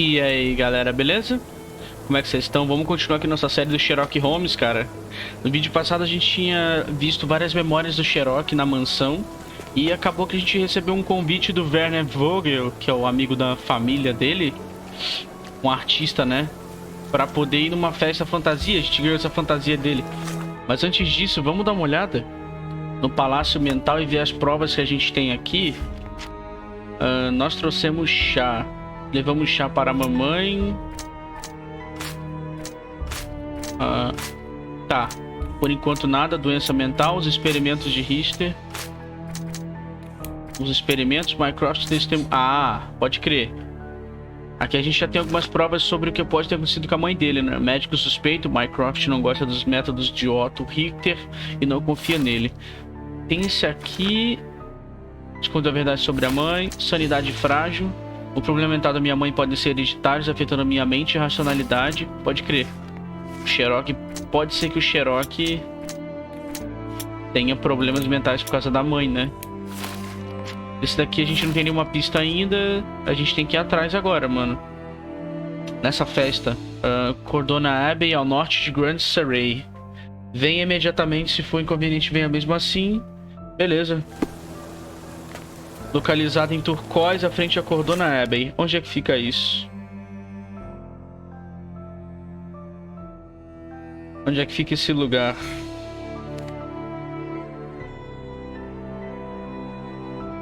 E aí, galera, beleza? Como é que vocês estão? Vamos continuar aqui nossa série do Sherlock Holmes, cara. No vídeo passado a gente tinha visto várias memórias do Sherlock na mansão e acabou que a gente recebeu um convite do Werner Vogel, que é o amigo da família dele, um artista, né? Pra poder ir numa festa fantasia. A gente ganhou essa fantasia dele. Mas antes disso, vamos dar uma olhada no Palácio Mental e ver as provas que a gente tem aqui. Nós trouxemos chá. Levamos chá para a mamãe. Tá. Por enquanto nada. Doença mental. Os experimentos de Richter. Os experimentos. Mycroft testemunho. Ah, pode crer. Aqui a gente já tem algumas provas sobre o que pode ter acontecido com a mãe dele, né? Médico suspeito. Mycroft não gosta dos métodos de Otto Richter e não confia nele. Tem esse aqui. Esconde a verdade sobre a mãe. Sanidade frágil. O problema mental da minha mãe pode ser hereditários, afetando a minha mente e racionalidade. Pode crer. O Sherlock... Pode ser que o Sherlock tenha problemas mentais por causa da mãe, né? Esse daqui a gente não tem nenhuma pista ainda. A gente tem que ir atrás agora, mano. Nessa festa. Cordona Abbey, ao norte de Grand Surrey. Venha imediatamente, se for inconveniente, venha mesmo assim. Beleza. Localizado em Turquoise, à frente a Cordona Abbey. Onde é que fica isso? Onde é que fica esse lugar?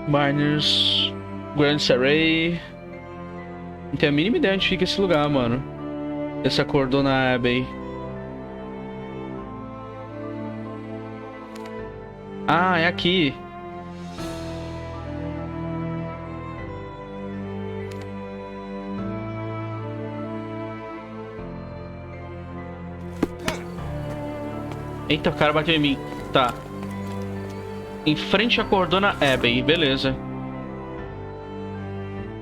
Miners, Grand Surrey. Não tenho a mínima ideia onde fica esse lugar, mano. Essa Cordona Abbey. Ah, é aqui. Eita, o cara bateu em mim. Tá. Em frente à Cordona Abbey. Beleza.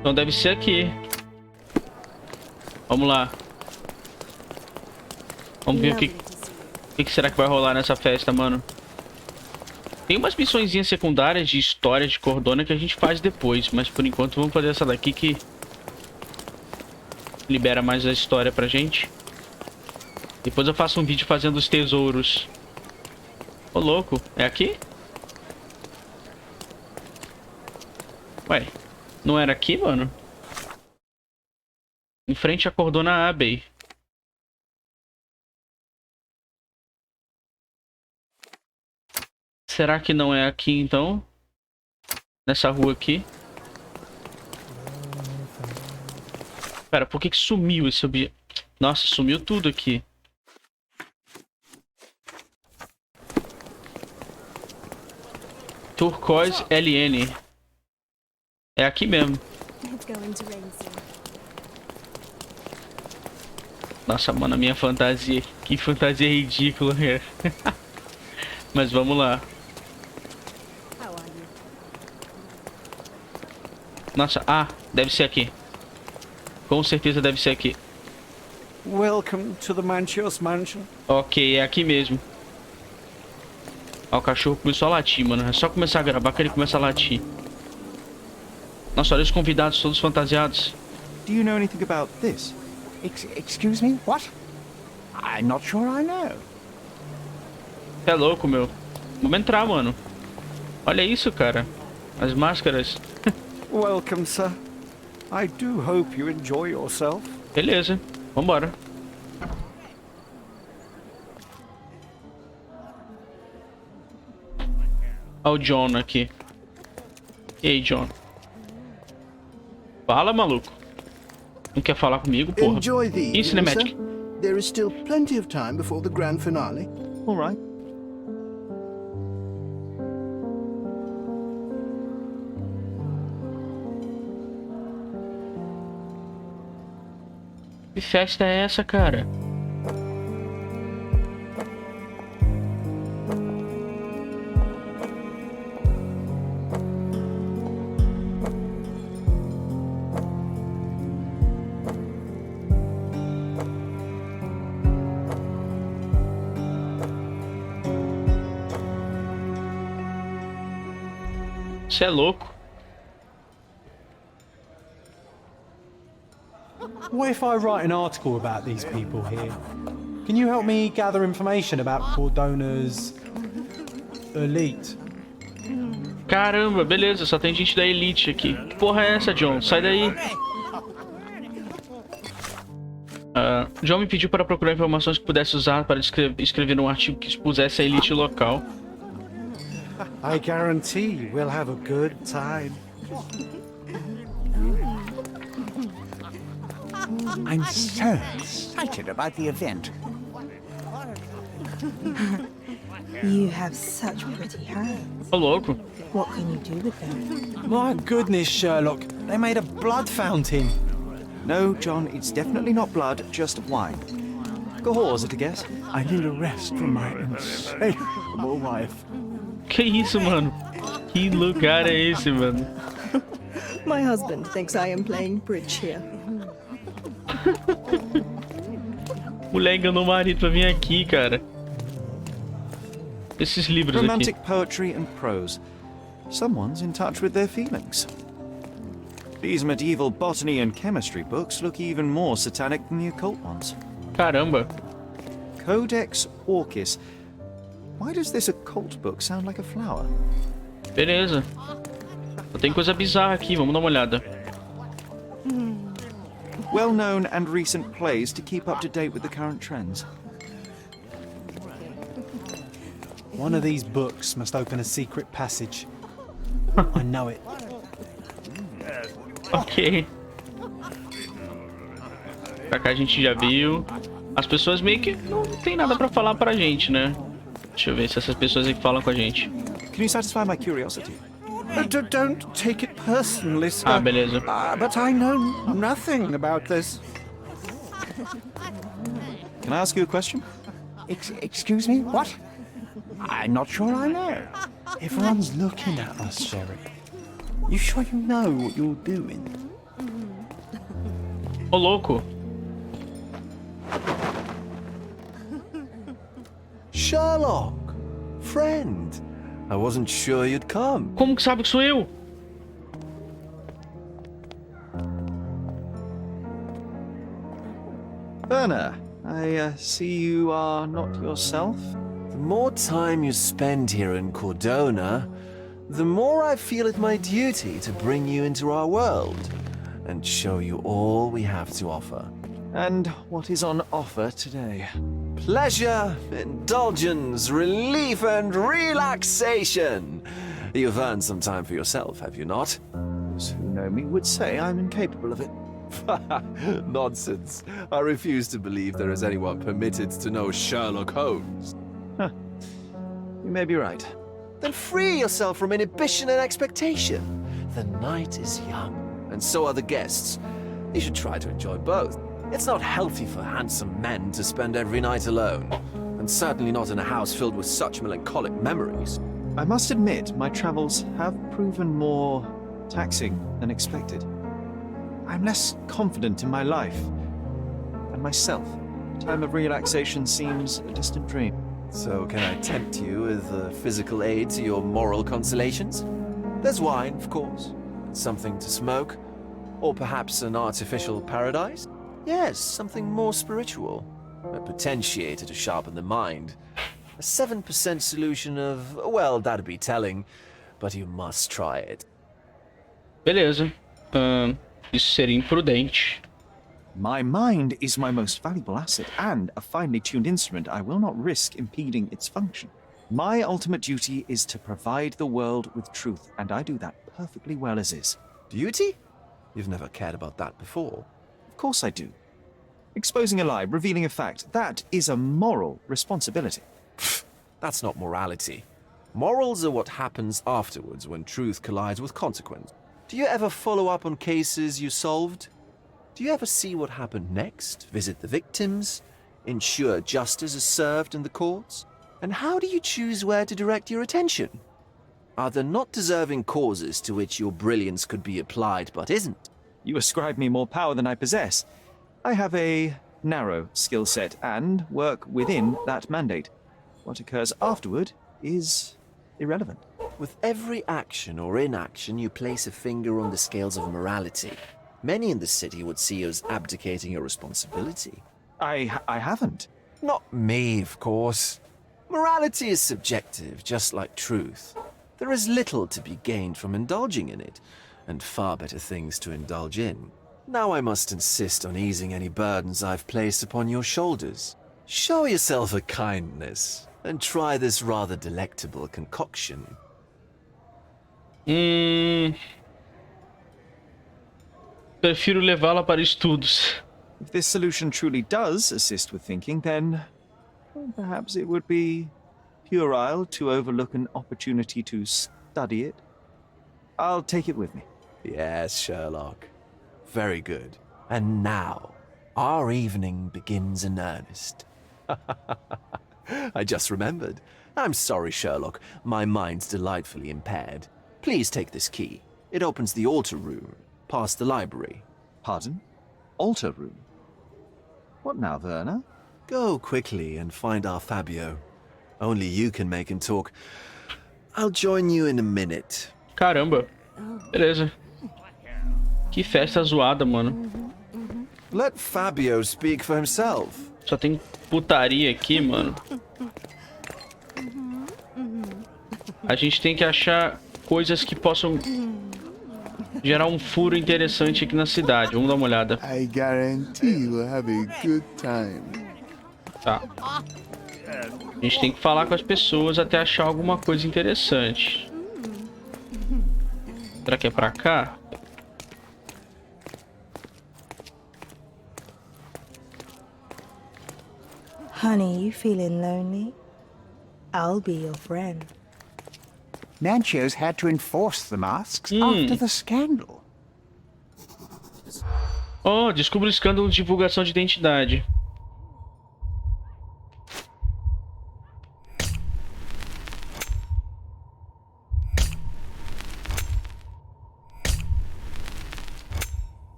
Então deve ser aqui. Vamos lá. Vamos ver o que será que vai rolar nessa festa, mano. Tem umas missõezinhas secundárias de história de Cordona que a gente faz depois. Mas por enquanto vamos fazer essa daqui que libera mais a história pra gente. Depois eu faço um vídeo fazendo os tesouros. Ô, louco. É aqui? Ué, não era aqui, mano? Em frente à Cordona Abbey. Será que não é aqui, então? Nessa rua aqui? Pera, por que sumiu esse objeto? Nossa, sumiu tudo aqui. Turquoise LN. É aqui mesmo. Nossa, mano, a minha fantasia. Que fantasia ridícula. Mas vamos lá. Nossa, deve ser aqui. Com certeza deve ser aqui. Welcome to the Manchios Mansion. Ok, é aqui mesmo. Ó, o cachorro começou a latir, mano. É só começar a gravar que ele começa a latir. Nossa, olha os convidados todos fantasiados. Do you know anything about this? Excuse me? What? I'm not sure I know. Você é louco, meu. Vamos entrar, mano. Olha isso, cara. As máscaras. Welcome, sir. I do hope you enjoy yourself. Beleza. Vambora. Olha o John aqui. E aí, John? Fala, maluco. Não quer falar comigo, porra? Enjoy the evening, Cinematic. sir. There is still plenty of time before the grand finale. All right. Que festa é essa, cara? Você é louco. What if I write an article about these people here? Can you help me gather information about Cordona's elite? Caramba, beleza, só tem gente da elite aqui. Que porra é essa, John? Sai daí. John me pediu para procurar informações que pudesse usar para escrever um artigo que expusesse a elite local. I guarantee we'll have a good time. I'm so excited about the event. You have such pretty hands. Ô, louco. What can you do with them? My goodness, Sherlock, they made a blood fountain. No, John, it's definitely not blood, just wine. Is it a guess? I need a rest from my insatiable wife. Que isso, mano? Que lugar é esse, mano? My husband thinks I am playing bridge here. Mulher enganou o marido pra vir aqui, cara. Esses livros Romantic aqui. poetry and prose. Someone's in touch with their feelings. These medieval botany and chemistry books look even more satanic than the occult ones. Caramba. Codex Orchis. Why does this occult book sound like a flower? Beleza. Tem coisa bizarra aqui, vamos dar uma olhada. Well-known and recent plays to keep up to date with the current trends. One of these books must open a secret passage. I know it. Ok. Pra cá a gente já viu. As pessoas meio que não tem nada pra falar pra gente, né? Deixa eu ver se essas pessoas aqui falam com a gente. Can you satisfy my curiosity? Don't take it personally, sir. Ah, beleza. But I know nothing about this. Can I ask you a question? Excuse me? What? I'm not sure I know. Everyone's looking at us, Sherry. You sure you know what you're doing? Ô, louco. Sherlock! Friend! I wasn't sure you'd come. Como que sabe que sou eu? Werner, I see you are not yourself. The more time you spend here in Cordona, the more I feel it my duty to bring you into our world and show you all we have to offer. And what is on offer today? Pleasure, indulgence, relief, and relaxation. You've earned some time for yourself, have you not? Those who know me would say I'm incapable of it. Nonsense. I refuse to believe there is anyone permitted to know Sherlock Holmes. You may be right. Then free yourself from inhibition and expectation. The night is young, and so are the guests. You should try to enjoy both. It's not healthy for handsome men to spend every night alone, and certainly not in a house filled with such melancholic memories. I must admit, my travels have proven more taxing than expected. I'm less confident in my life and myself. Time of relaxation seems a distant dream. So can I tempt you with physical aid to your moral consolations? There's wine, of course, something to smoke, or perhaps an artificial paradise? Yes, something more spiritual, a potentiator to sharpen the mind. A 7% solution of, well, that'd be telling, but you must try it. Beleza. Isso seria imprudente. My mind is my most valuable asset and a finely tuned instrument I will not risk impeding its function. My ultimate duty is to provide the world with truth, and I do that perfectly well as is. Duty? You've never cared about that before. Of course I do. Exposing a lie, revealing a fact, that is a moral responsibility. That's not morality. Morals are what happens afterwards when truth collides with consequence. Do you ever follow up on cases you solved? Do you ever see what happened next, visit the victims, ensure justice is served in the courts? And how do you choose where to direct your attention? Are there not deserving causes to which your brilliance could be applied but isn't? You ascribe me more power than I possess. I have a narrow skill set and work within that mandate. What occurs afterward is irrelevant. With every action or inaction, you place a finger on the scales of morality. Many in the city would see you as abdicating your responsibility. I haven't. Not me, of course. Morality is subjective, just like truth. There is little to be gained from indulging in it, and far better things to indulge in. Now I must insist on easing any burdens I've placed upon your shoulders. Show yourself a kindness, and try this rather delectable concoction. Prefiro levá-la para estudos. If this solution truly does assist with thinking, then well, perhaps it would be puerile to overlook an opportunity to study it. I'll take it with me. Yes, Sherlock. Very good. And now, our evening begins in earnest. I just remembered. I'm sorry, Sherlock. My mind's delightfully impaired. Please take this key. It opens the altar room, past the library. Pardon? Altar room? What now, Werner? Go quickly and find our Fabio. Only you can make him talk. I'll join you in a minute. Caramba. Beleza. Que festa zoada, mano. Let Fabio speak for himself. Só tem putaria aqui, mano. A gente tem que achar coisas que possam gerar um furo interessante aqui na cidade. Vamos dar uma olhada. I guarantee you'll have a good time. Tá. A gente tem que falar com as pessoas até achar alguma coisa interessante. Será que é pra cá? Honey, you feeling lonely? I'll be your friend. Nanchio's had to enforce the masks after the scandal. Oh, descubra o escândalo de divulgação de identidade.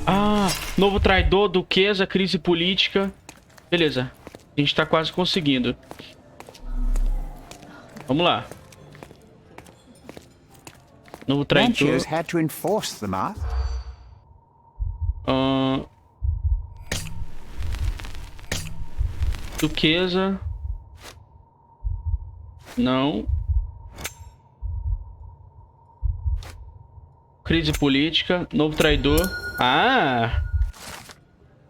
Ah, novo traidor, duquesa, crise política. Beleza, a gente tá quase conseguindo. Vamos lá. Novo traidor. Nanchio's had to enforce the mask. Duquesa. Não. Crise política. Novo traidor. Ah!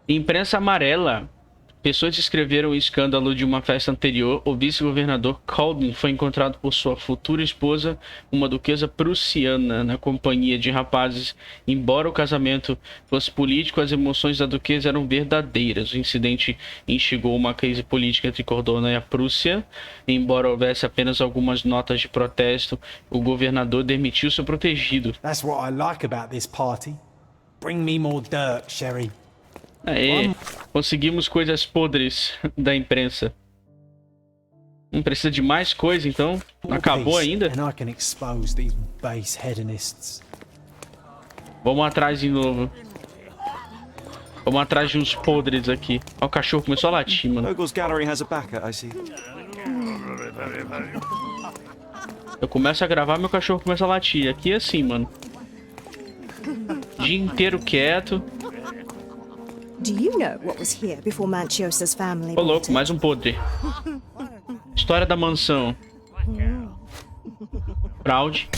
Imprensa amarela. Pessoas descreveram o escândalo de uma festa anterior. O vice-governador Colden foi encontrado por sua futura esposa, uma duquesa prussiana, na companhia de rapazes. Embora o casamento fosse político, as emoções da duquesa eram verdadeiras. O incidente instigou uma crise política entre Cordona e a Prússia. Embora houvesse apenas algumas notas de protesto, o governador demitiu seu protegido. That's what I like about this party. Bring me more dirt, Sherry. Aê, conseguimos coisas podres da imprensa. Não precisa de mais coisa, então? Não acabou ainda? And I can expose these base hedonists. Vamos atrás de novo. Vamos atrás de uns podres aqui. Ó, o cachorro começou a latir, mano. Ogle's gallery has a backer, I see. Eu começo a gravar, meu cachorro começa a latir. Aqui é assim, mano. Dia inteiro quieto. Do you know what was here before Manchiosa's family? Ô, louco, mais um podre. História da mansão. Fraude.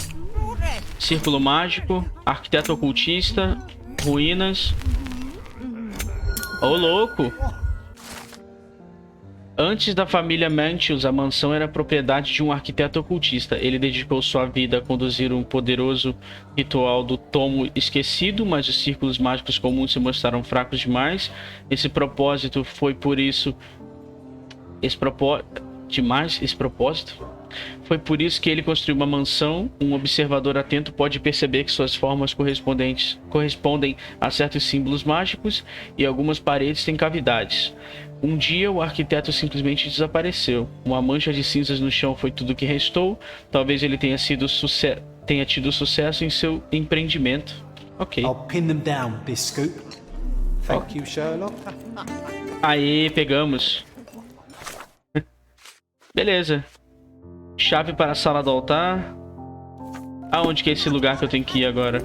Círculo mágico. Arquiteto ocultista. Ruínas. Ô, louco. Antes da família Mantius, a mansão era propriedade de um arquiteto ocultista. Ele dedicou sua vida a conduzir um poderoso ritual do tomo esquecido, mas os círculos mágicos comuns se mostraram fracos demais. Esse propósito foi por isso... Esse propósito? Foi por isso que ele construiu uma mansão. Um observador atento pode perceber que suas formas correspondem a certos símbolos mágicos e algumas paredes têm cavidades. Um dia, o arquiteto simplesmente desapareceu. Uma mancha de cinzas no chão foi tudo que restou. Talvez ele tenha tido sucesso em seu empreendimento. Ok. I'll pin them down with this scoop. Thank you, Sherlock. Aê, pegamos. Beleza. Chave para a sala do altar. Aonde que é esse lugar que eu tenho que ir agora?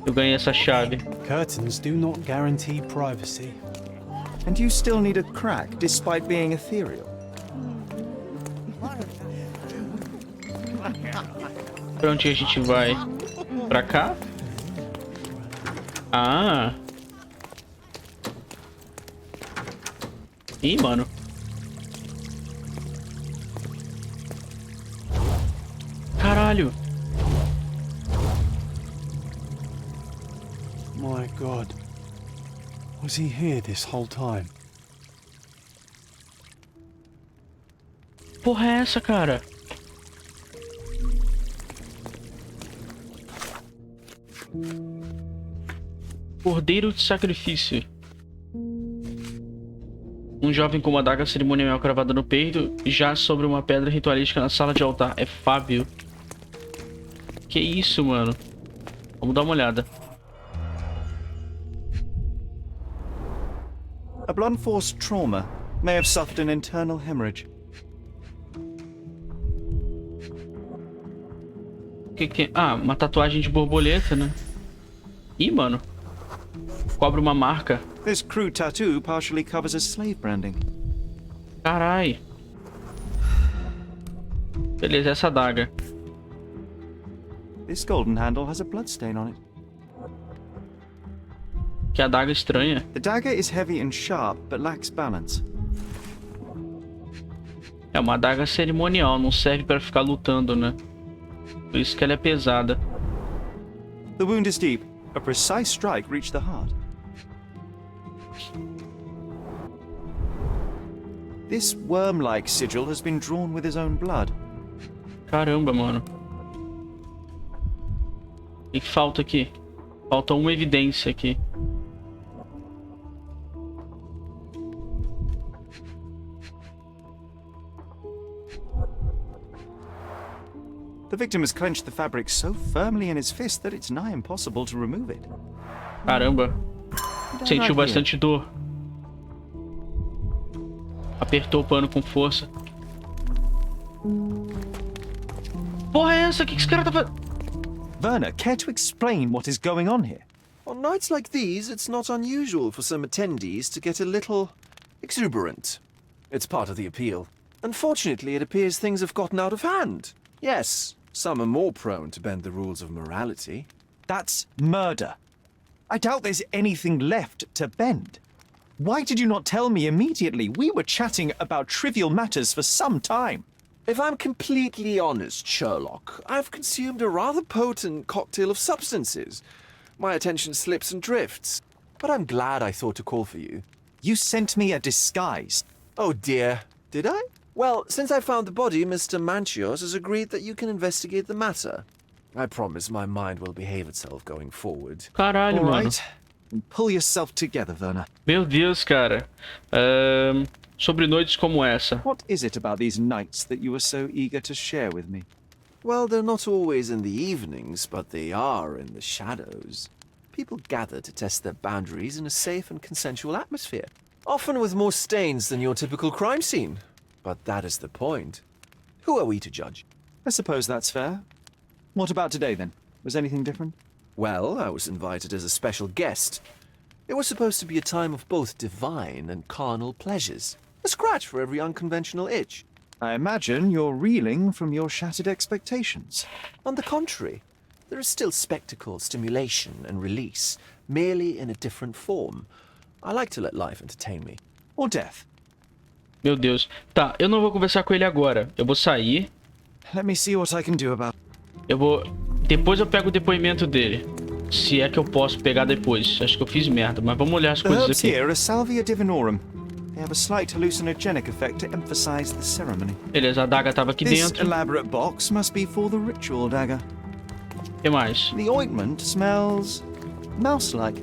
Eu ganhei essa chave. Curtains do not guarantee privacy. And you still need a crack despite being ethereal. Pra onde a gente vai? Pra cá? Ah. Ih, mano. Caralho. My God. Was he here this whole time? Porra é essa, cara? Cordeiro de sacrifício. Um jovem com uma adaga cerimonial cravada no peito, já sobre uma pedra ritualística na sala de altar. É Fábio. Que isso, mano? Vamos dar uma olhada. A blunt force trauma may have suffered an internal hemorrhage. Que... Ah, uma tatuagem de borboleta, né? Ih, mano. Cobre uma marca. This crude tattoo partially covers as slave branding. Carai. Beleza, essa adaga. This golden handle has a bloodstain on it. Que adaga estranha. The dagger is heavy and sharp, but lacks balance. É uma adaga cerimonial, não serve pra ficar lutando, né? Por isso que ela é pesada. The wound is deep. A precise strike reached the heart. This worm-like sigil has been drawn with his own blood. Caramba, mano. O que falta aqui? Falta uma evidência aqui. The victim has clenched the fabric so firmly in his fist that it's nigh impossible to remove it. Caramba. Sentiu bastante dor. Apertou o pano com força. Porra é essa? O que esse cara tá fazendo? Werner, care to explain what is going on here? On nights like these, it's not unusual for some attendees to get a little exuberant. It's part of the appeal. Unfortunately, it appears things have gotten out of hand. Yes, some are more prone to bend the rules of morality. That's murder. I doubt there's anything left to bend. Why did you not tell me immediately? We were chatting about trivial matters for some time. If I'm completely honest, Sherlock, I've consumed a rather potent cocktail of substances. My attention slips and drifts. But I'm glad I thought to call for you. You sent me a disguise. Oh dear, did I? Well, since I found the body, Mr. Manchios has agreed that you can investigate the matter. I promise my mind will behave itself going forward. Caralho, All mano. right. Pull yourself together, Werner. Meu Deus, cara. Sobre noites como essa. What is it about these nights that you were so eager to share with me? Well, they're not always in the evenings, but they are in the shadows. People gather to test their boundaries in a safe and consensual atmosphere, often with more stains than your typical crime scene. But that is the point. Who are we to judge? I suppose that's fair. What about today, then? Was anything different? Well, I was invited as a special guest. It was supposed to be a time of both divine and carnal pleasures. A scratch for every unconventional itch. I imagine you're reeling from your shattered expectations. On the contrary, there is still spectacle, stimulation, and release, merely in a different form. I like to let life entertain me. Or death. Meu Deus. Tá, eu não vou conversar com ele agora. Eu vou sair. Let me see what I can do about. Eu vou... Depois eu pego o depoimento dele. Se é que eu posso pegar depois. Acho que eu fiz merda, mas vamos olhar as The coisas herbs aqui. here are Salvia divinorum. They have a slight hallucinogenic effect to emphasize the ceremony. Beleza, a adaga tava aqui This dentro. elaborate box must be for the ritual dagger. O que mais? The ointment smells mouse-like.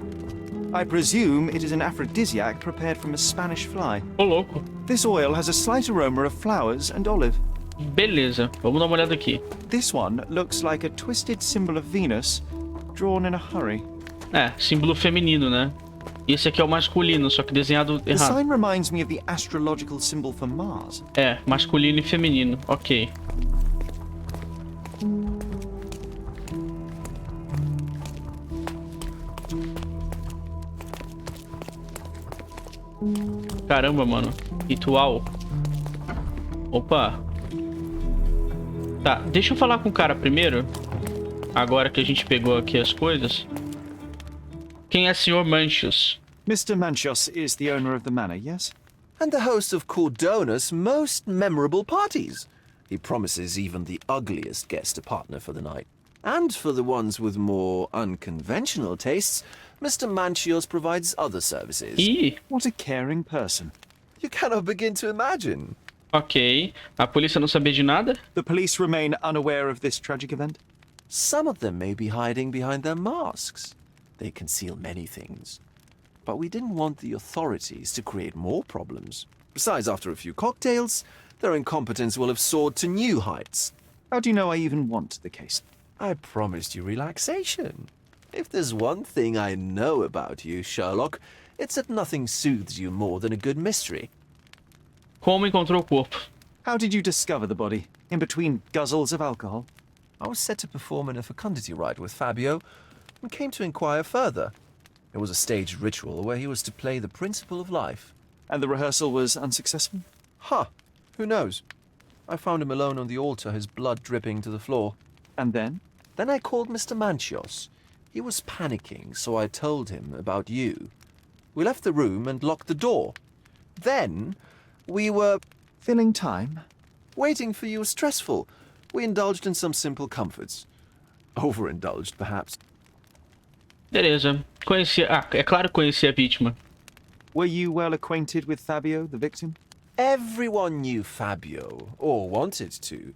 I presume it is an aphrodisiac prepared from a Spanish fly. Ô, louco. This oil has a slight aroma of flowers and olive. Beleza, vamos dar uma olhada aqui. This one looks like a twisted symbol of Venus, drawn in a hurry. É, símbolo feminino, né? E esse aqui é o masculino, só que desenhado The errado. sign reminds me of the astrological symbol for Mars. É, masculino e feminino. Ok. Caramba, mano. Ritual. Opa. Tá, deixa eu falar com o cara primeiro. Agora que a gente pegou aqui as coisas. Quem é Sr. Manchios? Mr. Manchios is the owner of the manor, yes? And the host of Cordona's most memorable parties. He promises even the ugliest guest a partner for the night. And for the ones with more unconventional tastes, Mr. Manchios provides other services. Ih, What a caring person. You cannot begin to imagine. ok. A polícia não sabia de nada? The police remain unaware of this tragic event? Some of them may be hiding behind their masks. They conceal many things. But we didn't want the authorities to create more problems. Besides, after a few cocktails, their incompetence will have soared to new heights. How do you know I even want the case? I promised you relaxation. If there's one thing I know about you, Sherlock, it's that nothing soothes you more than a good mystery. Como encontrou o corpo? How did you discover the body? In between guzzles of alcohol? I was set to perform in a fecundity rite with Fabio and came to inquire further. It was a staged ritual where he was to play the principle of life. And the rehearsal was unsuccessful? Huh, who knows? I found him alone on the altar, his blood dripping to the floor. And then? Then I called Mr. Manchios. He was panicking, so I told him about you. We left the room and locked the door. Then we were Filling time? waiting for you was stressful. We indulged in some simple comforts. Overindulged, perhaps. Beleza. Conhecia... Ah, é claro que conhecia a vítima. Were you well acquainted with Fabio, the victim? Everyone knew Fabio, or wanted to.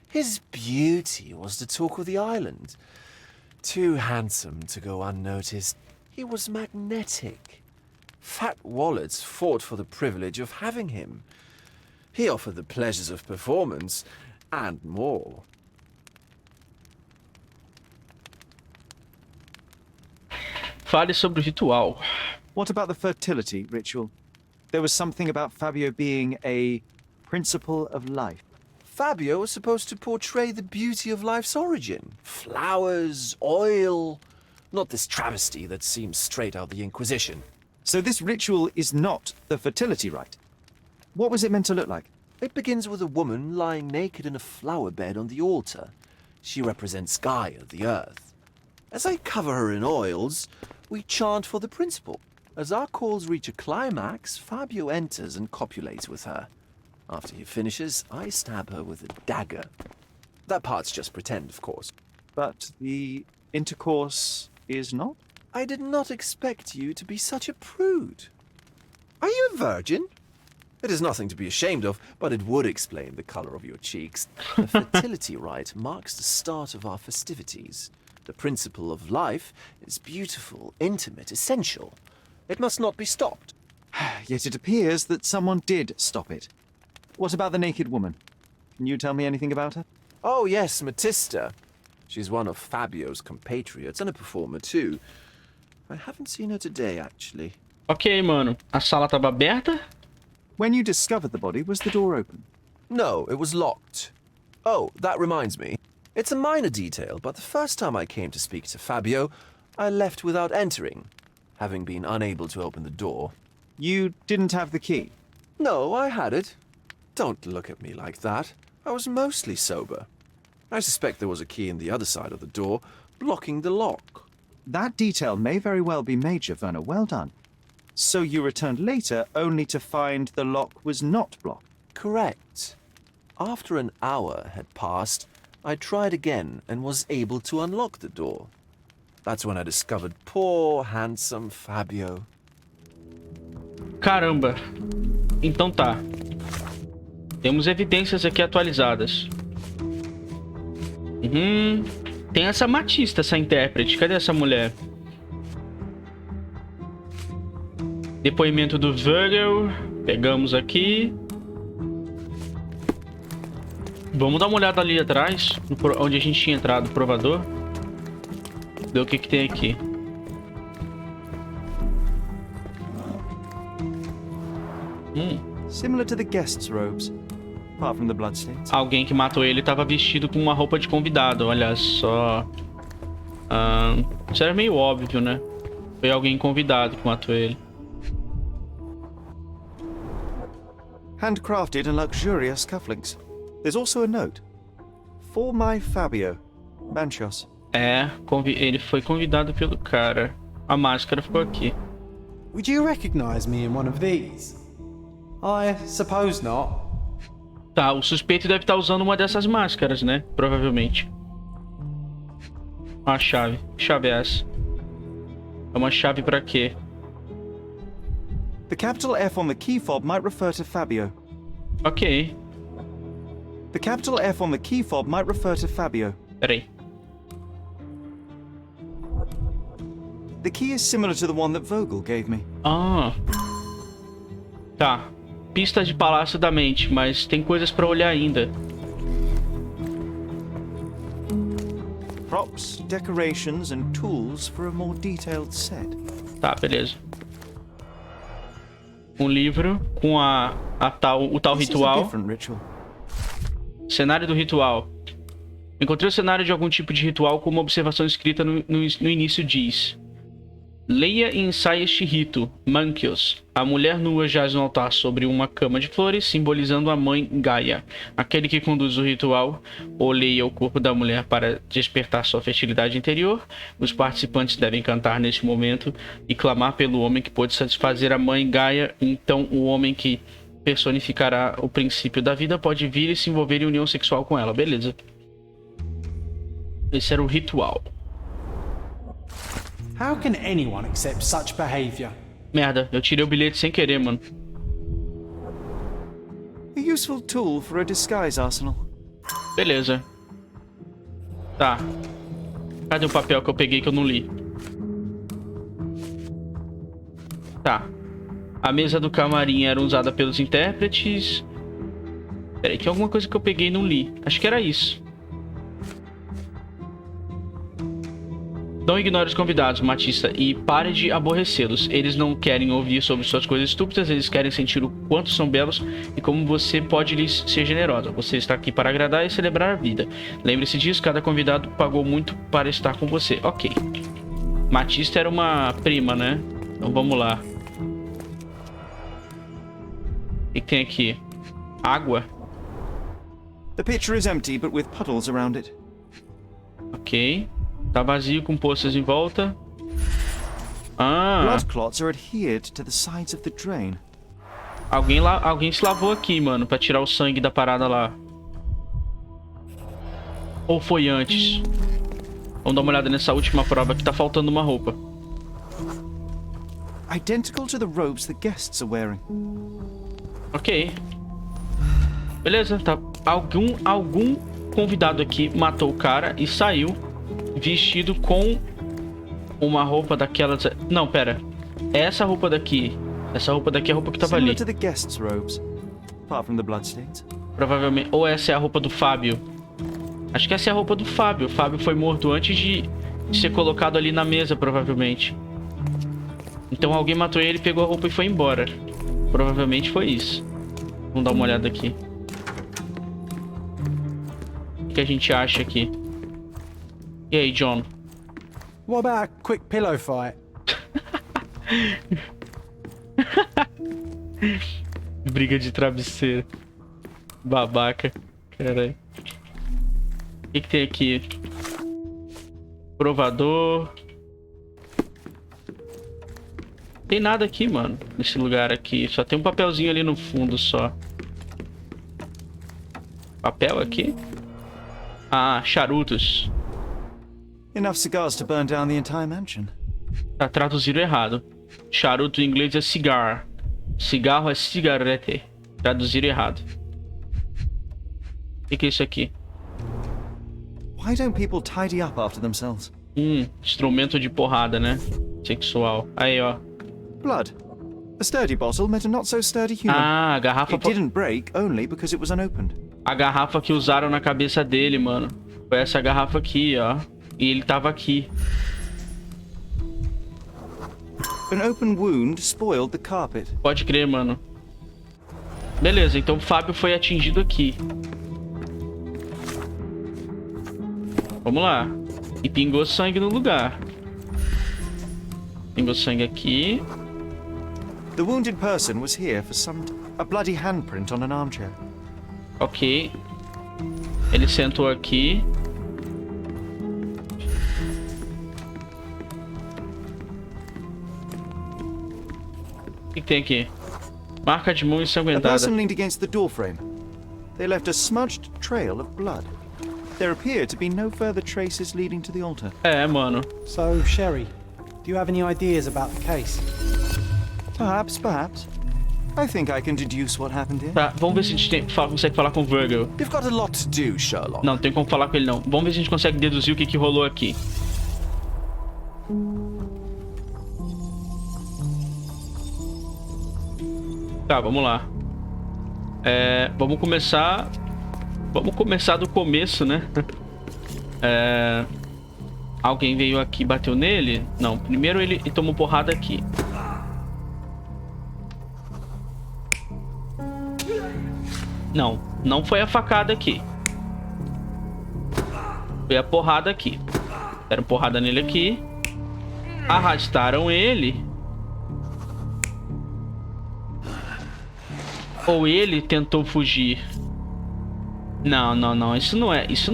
His beauty was the talk of the island. Too handsome to go unnoticed. He was magnetic. Fat wallets fought for the privilege of having him. He offered the pleasures of performance, and more. Fale sobre o ritual. What about the fertility ritual? There was something about Fabio being a principle of life. Fabio was supposed to portray the beauty of life's origin. Flowers, oil. Not this travesty that seems straight out of the Inquisition. So this ritual is not the fertility rite. What was it meant to look like? It begins with a woman lying naked in a flower bed on the altar. She represents Gaia, the earth. As I cover her in oils, we chant for the principle. As our calls reach a climax, Fabio enters and copulates with her. After he finishes, I stab her with a dagger. That part's just pretend, of course. But the intercourse is not? I did not expect you to be such a prude. Are you a virgin? It is nothing to be ashamed of, but it would explain the color of your cheeks. The fertility rite marks the start of our festivities. The principle of life is beautiful, intimate, essential. It must not be stopped. Yet it appears that someone did stop it. What about the naked woman? Can you tell me anything about her? Oh yes, Matista. She's one of Fabio's compatriots and a performer too. I haven't seen her today, actually. Ok, mano. A sala tava aberta? When you discovered the body, was the door open? No, it was locked. Oh, that reminds me. It's a minor detail, but the first time I came to speak to Fabio, I left without entering, having been unable to open the door. You didn't have the key? No, I had it. Don't look at me like that. I was mostly sober. I suspect there was a key in the other side of the door, blocking the lock. That detail may very well be major, Werner. Well done. So you returned later only to find the lock was not blocked? Correct. After an hour had passed, I tried again and was able to unlock the door. That's when I discovered poor, handsome Fabio. Caramba. Então tá. Temos evidências aqui atualizadas. Tem essa Matista, essa intérprete. Cadê essa mulher? Depoimento do Virgil. Pegamos aqui. Vamos dar uma olhada ali atrás, onde a gente tinha entrado, no provador. Ver o que que tem aqui. Similar to the guests' robes, apart from the bloodstains. Alguém que matou ele estava vestido com uma roupa de convidado, olha só. Isso era meio óbvio, né? Foi alguém convidado que matou ele. Handcrafted and luxurious cufflinks. There's also a note. For my Fabio, Manchos. É, ele foi convidado pelo cara. A máscara ficou aqui. Would you recognize me in one of these? I suppose not. Tá, o suspeito deve estar usando uma dessas máscaras, né? Provavelmente. A chave. Que chave é essa? É uma chave pra quê? The capital F on the key fob might refer to Fabio. Ok. The capital F on the key fob might refer to Fabio. Peraí. The key is similar to the one that Vogel gave me. Ah. Tá. Pista de Palácio da Mente, mas tem coisas pra olhar ainda. Props, decorations and tools for a more detailed set. Tá, beleza. Um livro com o tal This is a ritual. different ritual. Cenário do ritual. Encontrei o cenário de algum tipo de ritual com uma observação escrita no início diz: leia e ensaie este rito, Manchios. A mulher nua jaz no altar sobre uma cama de flores, simbolizando a mãe Gaia. Aquele que conduz o ritual oleia o corpo da mulher para despertar sua fertilidade interior. Os participantes devem cantar neste momento e clamar pelo homem que pode satisfazer a mãe Gaia. Então o homem que personificará o princípio da vida pode vir e se envolver em união sexual com ela. Beleza. Esse era o ritual. How can anyone accept such behavior? Merda, eu tirei o bilhete sem querer, mano. A useful tool for a disguise arsenal. Beleza. Tá. Cadê o papel que eu peguei que eu não li? Tá. A mesa do camarim era usada pelos intérpretes. Peraí, tem alguma coisa que eu peguei e não li. Acho que era isso. Não ignore os convidados, Matista, e pare de aborrecê-los. Eles não querem ouvir sobre suas coisas estúpidas, eles querem sentir o quanto são belos e como você pode lhes ser generosa. Você está aqui para agradar e celebrar a vida. Lembre-se disso, cada convidado pagou muito para estar com você. Ok. Matista era uma prima, né? Então vamos lá. O que tem aqui? Água? The pitcher is empty, but with puddles around it. Ok. Tá vazio com poças em volta. Ah. Blood clots are adhered to the sides of the drain. Alguém se lavou aqui, mano, pra tirar o sangue da parada lá. Ou foi antes? Vamos dar uma olhada nessa última prova que tá faltando uma roupa. Identical to the robes the guests are wearing. Ok. Beleza, tá. Algum convidado aqui matou o cara e saiu vestido com uma roupa daquelas... Não, pera. Essa roupa daqui. Essa roupa daqui é a roupa que tava ali. Similar to the guests' robes, apart from the bloodstains. Provavelmente. Ou essa é a roupa do Fábio. Acho que essa é a roupa do Fábio. O Fábio foi morto antes de ser colocado ali na mesa, provavelmente. Então alguém matou ele, pegou a roupa e foi embora. Provavelmente foi isso. Vamos dar uma olhada aqui. O que a gente acha aqui? E aí, John? What about a quick pillow fight? Briga de travesseiro. Babaca. Caralho. O que tem aqui? Provador. Tem nada aqui, mano. Nesse lugar aqui. Só tem um papelzinho ali no fundo só. Papel aqui? Ah, charutos. Enough cigars to burn down the entire mansion. Tá traduzido errado. Charuto em inglês é cigar. Cigarro é cigarrete. Traduziram errado. O que é isso aqui? Why don't people tidy up after themselves? Instrumento de porrada, né? Sexual. Aí, ó. Blood. A sturdy bottle met a not so sturdy human. Ah, a garrafa... It didn't break only because it was unopened. A garrafa que usaram na cabeça dele, mano. Foi essa garrafa aqui, ó. E ele tava aqui. An open wound spoiled the carpet. Pode crer, mano. Beleza, então o Fábio foi atingido aqui. Vamos lá. E pingou sangue no lugar. Pingou sangue aqui. The wounded person was here for some time. A bloody handprint on an armchair. Ok. Ele sentou aqui. O que tem aqui? Marca de mão A ensanguentada. person leaned against the doorframe. They left a smudged trail of blood. There appear to be no further traces leading to the altar. É, mano. So, Sherry, do you have any ideas about the case? Perhaps. I think I can deduce what happened here. Tá, vamos ver se a gente consegue falar com o Virgil. You've got a lot to do, Sherlock. Não, tem como falar com ele não. Vamos ver se a gente consegue deduzir o que rolou aqui. Tá, vamos lá. Vamos começar do começo, né? Alguém veio aqui e bateu nele? Não, primeiro ele tomou porrada aqui. Não foi a facada aqui. Foi a porrada aqui. Deram porrada nele aqui. Arrastaram ele. Ou ele tentou fugir. Não. Isso não é. Isso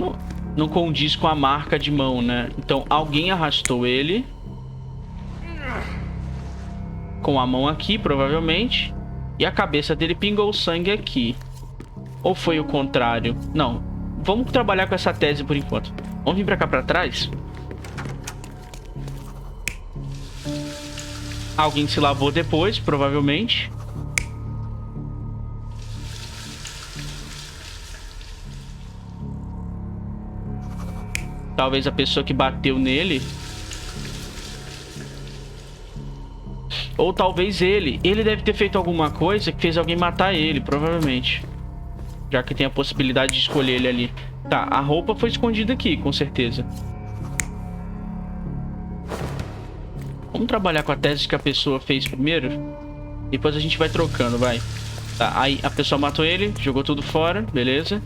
não condiz com a marca de mão, né? Então alguém arrastou ele. Com a mão aqui, provavelmente. E a cabeça dele pingou sangue aqui. Ou foi o contrário? Não. Vamos trabalhar com essa tese por enquanto. Vamos vir pra cá pra trás. Alguém se lavou depois, provavelmente. Talvez a pessoa que bateu nele. Ou talvez ele. Ele deve ter feito alguma coisa que fez alguém matar ele, provavelmente. Já que tem a possibilidade de escolher ele ali. Tá, a roupa foi escondida aqui, com certeza. Vamos trabalhar com a tese que a pessoa fez primeiro. Depois a gente vai trocando, vai. Tá, aí a pessoa matou ele, jogou tudo fora, beleza.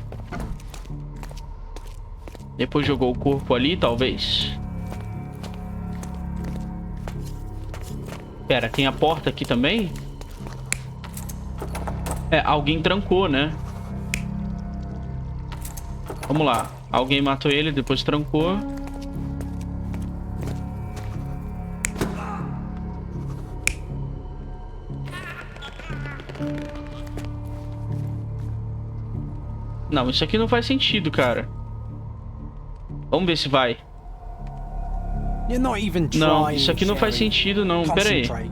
Depois jogou o corpo ali, talvez. Pera, tem a porta aqui também? Alguém trancou, né? Vamos lá. Alguém matou ele, depois trancou. Não, isso aqui não faz sentido, cara. Vamos ver se vai. Não, isso aqui não faz sentido, não. Pera aí.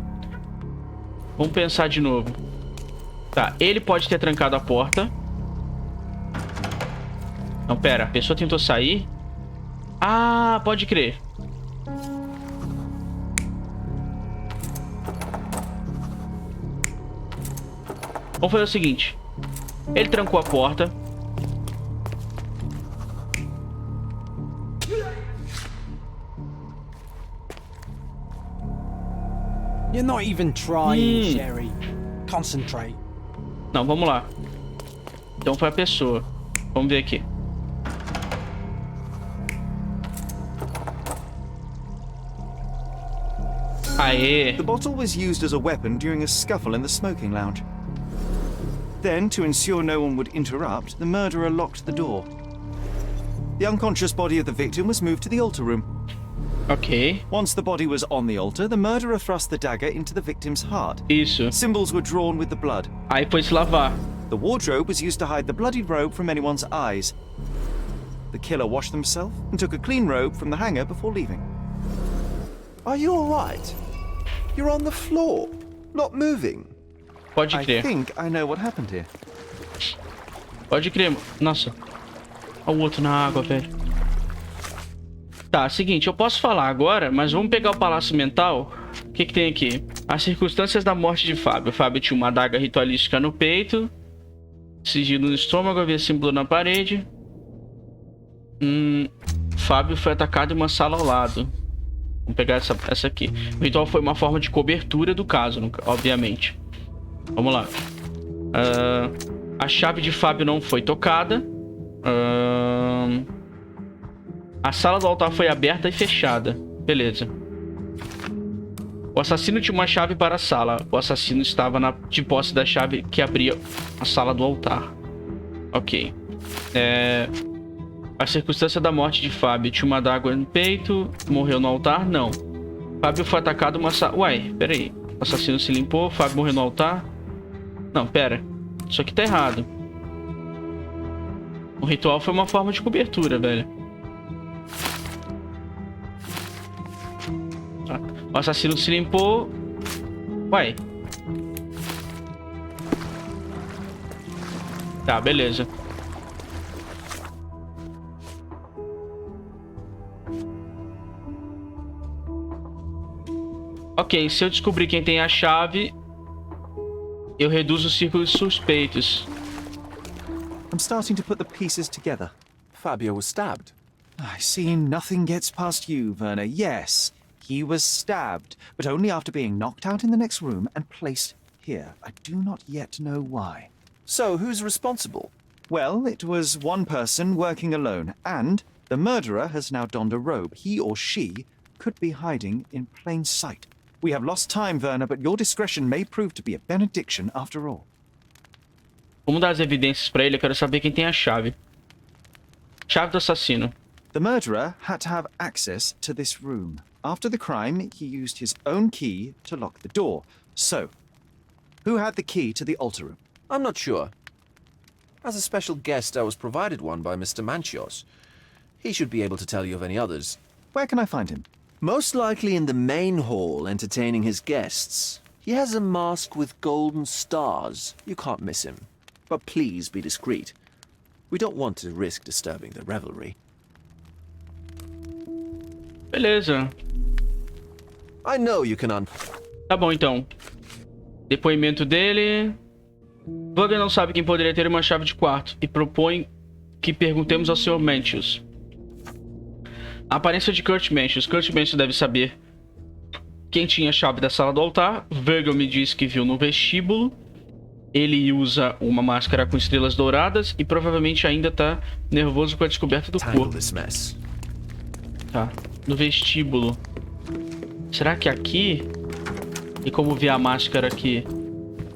Vamos pensar de novo. Tá, ele pode ter trancado a porta. Não, pera. A pessoa tentou sair. Ah, pode crer. Vamos fazer o seguinte. Ele trancou a porta. You're not even trying, Sherry. Concentrate. Não, vamos lá. Então foi a pessoa. Vamos ver aqui. Aê. The bottle was used as a weapon during a scuffle in the smoking lounge. Then, to ensure no one would interrupt, the murderer locked the door. The unconscious body of the victim was moved to the altar room. Ok. Once the body was on the altar, the murderer thrust the dagger into the victim's heart. Isso. Symbols were drawn with the blood. Aí foi se lavar. The wardrobe was used to hide the bloodied robe from anyone's eyes. The killer washed himself and took a clean robe from the hanger before leaving. Are you all right? You're on the floor, not moving. Pode I crer. think I know what happened here. Pode crer. Nossa. Olha o outro na água, velho. Tá, seguinte, eu posso falar agora, mas vamos pegar o palácio mental. O que tem aqui? As circunstâncias da morte de Fábio. Fábio tinha uma adaga ritualística no peito. Sigilo no estômago, havia símbolo na parede. Fábio foi atacado em uma sala ao lado. Vamos pegar essa aqui. O ritual foi uma forma de cobertura do caso, obviamente. Vamos lá. A chave de Fábio não foi tocada. A sala do altar foi aberta e fechada. Beleza. O assassino tinha uma chave para a sala. O assassino estava de posse da chave que abria a sala do altar. Ok. A circunstância da morte de Fábio. Tinha uma adaga no peito. Morreu no altar? Não. Fábio foi atacado uma... Uai, peraí. O assassino se limpou. Fábio morreu no altar? Não, pera. Isso aqui tá errado. O ritual foi uma forma de cobertura, velho. O assassino se limpou. Uai. Tá, beleza. Ok, se eu descobrir quem tem a chave, eu reduzo o círculo de suspeitos. I'm starting to put the pieces together. Fabio was stabbed. I see nothing gets past you, Werner. Yes, he was stabbed, but only after being knocked out in the next room and placed here. I do not yet know why. So, who's responsible? Well, it was one person working alone, and the murderer has now donned a robe. He or she could be hiding in plain sight. We have lost time, Werner, but your discretion may prove to be a benediction after all. Vamos dar as evidências pra ele. Eu quero saber quem tem a chave. Chave do assassino. The murderer had to have access to this room. After the crime, he used his own key to lock the door. So, who had the key to the altar room? I'm not sure. As a special guest, I was provided one by Mr. Manchios. He should be able to tell you of any others. Where can I find him? Most likely in the main hall, entertaining his guests. He has a mask with golden stars. You can't miss him. But please be discreet. We don't want to risk disturbing the revelry. Beleza. I know you can Tá bom, então. Depoimento dele. Vogel não sabe quem poderia ter uma chave de quarto e propõe que perguntemos ao Sr. Manchios. A aparência de Kurt Manchios. Kurt Manchios deve saber quem tinha a chave da sala do altar. Vogel me disse que viu no vestíbulo. Ele usa uma máscara com estrelas douradas e provavelmente ainda tá nervoso com a descoberta do corpo. Tá, no vestíbulo. Será que aqui? E como ver a máscara aqui?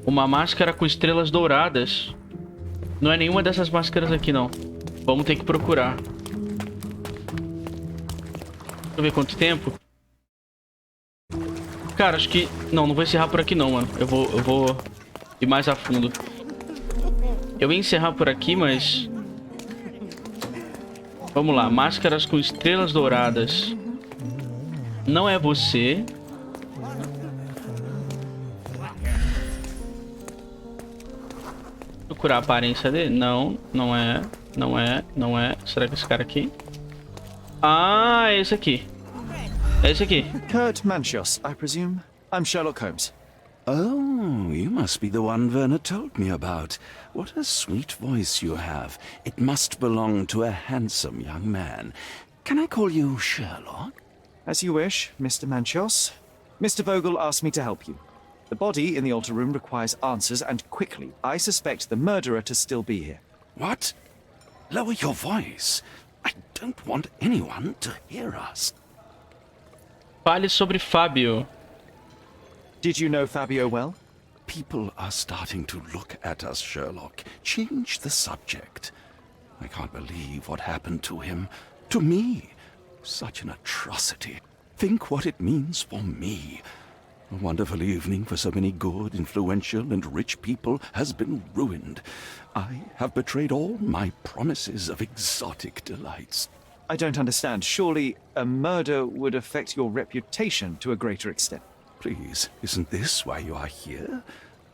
Uma máscara com estrelas douradas. Não é nenhuma dessas máscaras aqui, não. Vamos ter que procurar. Deixa eu ver quanto tempo. Cara, acho que... Não vou encerrar por aqui não, mano. Eu vou ir mais a fundo. Eu ia encerrar por aqui, mas... Vamos lá. Máscaras com estrelas douradas. Não é você. Procurar a aparência dele. Não é. Será que esse cara aqui? Ah, é esse aqui. É esse aqui. Kurt Manchios, I presume. I'm Sherlock Holmes. Oh, you must be the one Werner told me about. What a sweet voice you have. It must belong to a handsome young man. Can I call you Sherlock? As you wish, Mr. Manchios. Mr. Vogel asked me to help you. The body in the altar room requires answers, and quickly. I suspect the murderer to still be here. What? Lower your voice. I don't want anyone to hear us. Fale sobre Fábio. Did you know Fabio well? People are starting to look at us, Sherlock. Change the subject. I can't believe what happened to him. To me. Such an atrocity. Think what it means for me. A wonderful evening for so many good, influential, and rich people has been ruined. I have betrayed all my promises of exotic delights. I don't understand. Surely a murder would affect your reputation to a greater extent. Please, isn't this why you are here?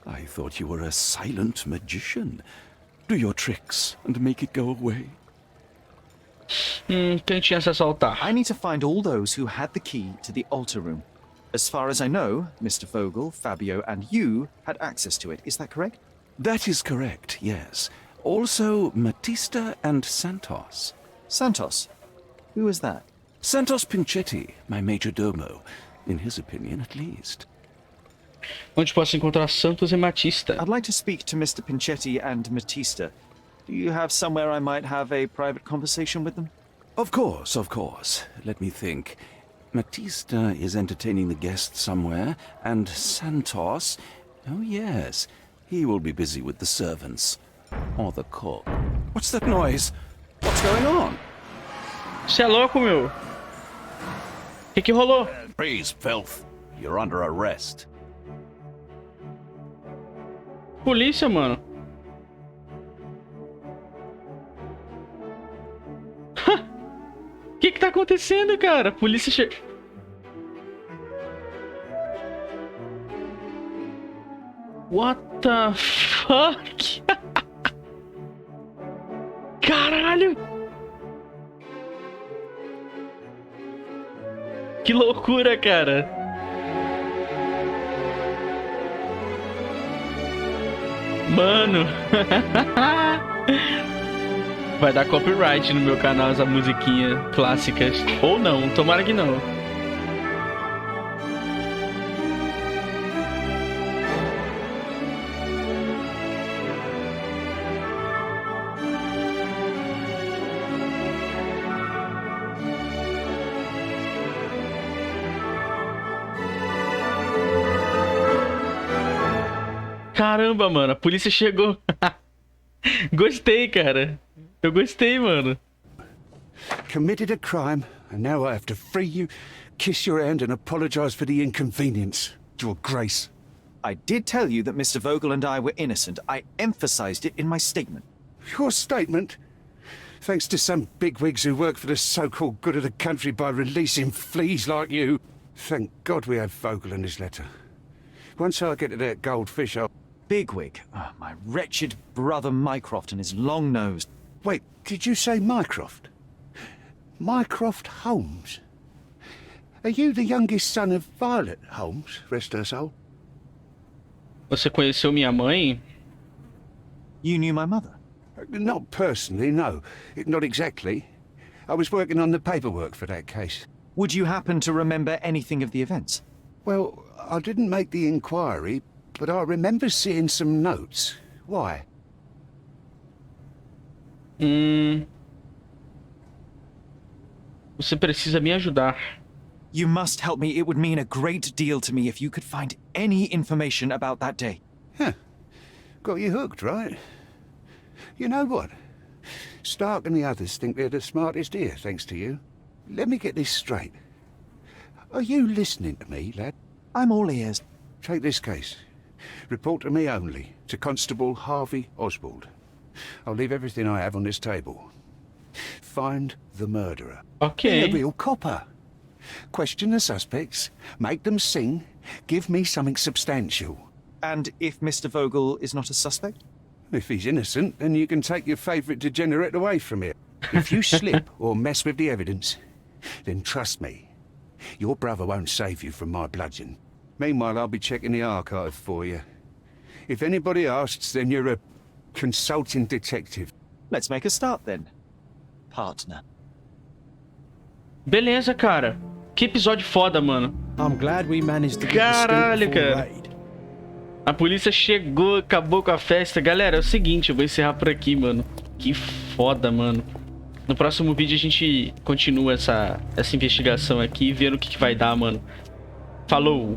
I thought you were a silent magician. Do your tricks and make it go away. Quem tinha acesso ao altar? I need to find all those who had the key to the altar room. As far as I know, Mr. Vogel, Fabio, and you had access to it. Is that correct? That is correct, yes. Also, Matista and Santos. Santos? Who is that? Santos Pinchetti, my major domo. In his opinion, at least. Onde posso encontrar Santos e Matista? I'd like to speak to Mr. Pinchetti and Matista. Do you have somewhere I might have a private conversation with them? Of course, of course. Let me think. Matista is entertaining the guests somewhere, and Santos... Oh, yes. He will be busy with the servants. Or the cook. What's that noise? What's going on? Você é louco, meu? Que rolou? Freeze, filth. You're under arrest. Polícia, mano. O que tá acontecendo, cara? A polícia chega... What the fuck? Caralho! Que loucura, cara! Mano! Vai dar copyright no meu canal essa musiquinha clássicas. Ou não, tomara que não. Caramba, mano, a polícia chegou. Gostei, cara. Eu gostei, mano. Committed a crime, and now I have to free you, kiss your hand, and apologize for the inconvenience. Your Grace. I did tell you that Mr. Vogel and I were innocent. I emphasized it in my statement. Your statement? Thanks to some bigwigs who work for the so-called good of the country by releasing fleas like you. Thank God we had Vogel in his letter. Once I get to that goldfish, I'll... Bigwig? Oh, my wretched brother Mycroft and his long nose. Wait, did you say Mycroft? Mycroft Holmes? Are you the youngest son of Violet Holmes, rest her soul? Você conheceu minha mãe? You knew my mother? Not personally, no. Not exactly. I was working on the paperwork for that case. Would you happen to remember anything of the events? Well, I didn't make the inquiry, but I remember seeing some notes. Why? Você precisa me ajudar. You must help me. It would mean a great deal to me if you could find any information about that day. Huh. Got you hooked, right? You know what? Stark and the others think they're the smartest here, thanks to you. Let me get this straight. Are you listening to me, lad? I'm all ears. Take this case. Report to me only, to Constable Harvey Oswald. I'll leave everything I have on this table. Find the murderer. Okay. Be a real copper. Question the suspects, make them sing, give me something substantial. And if Mr. Vogel is not a suspect? If he's innocent, then you can take your favourite degenerate away from here. If you slip or mess with the evidence, then trust me, your brother won't save you from my bludgeon. Meanwhile, I'll be checking the archive for you. If anybody asks, then you're a consulting detective. Let's make a start then, partner. Beleza, cara. Que episódio foda, mano. I'm glad we managed to get Caralho, the scoop before cara. raid. A polícia chegou, acabou com a festa. Galera, é o seguinte, eu vou encerrar por aqui, mano. Que foda, mano. No próximo vídeo a gente continua essa investigação aqui, vendo o que vai dar, mano. Falou!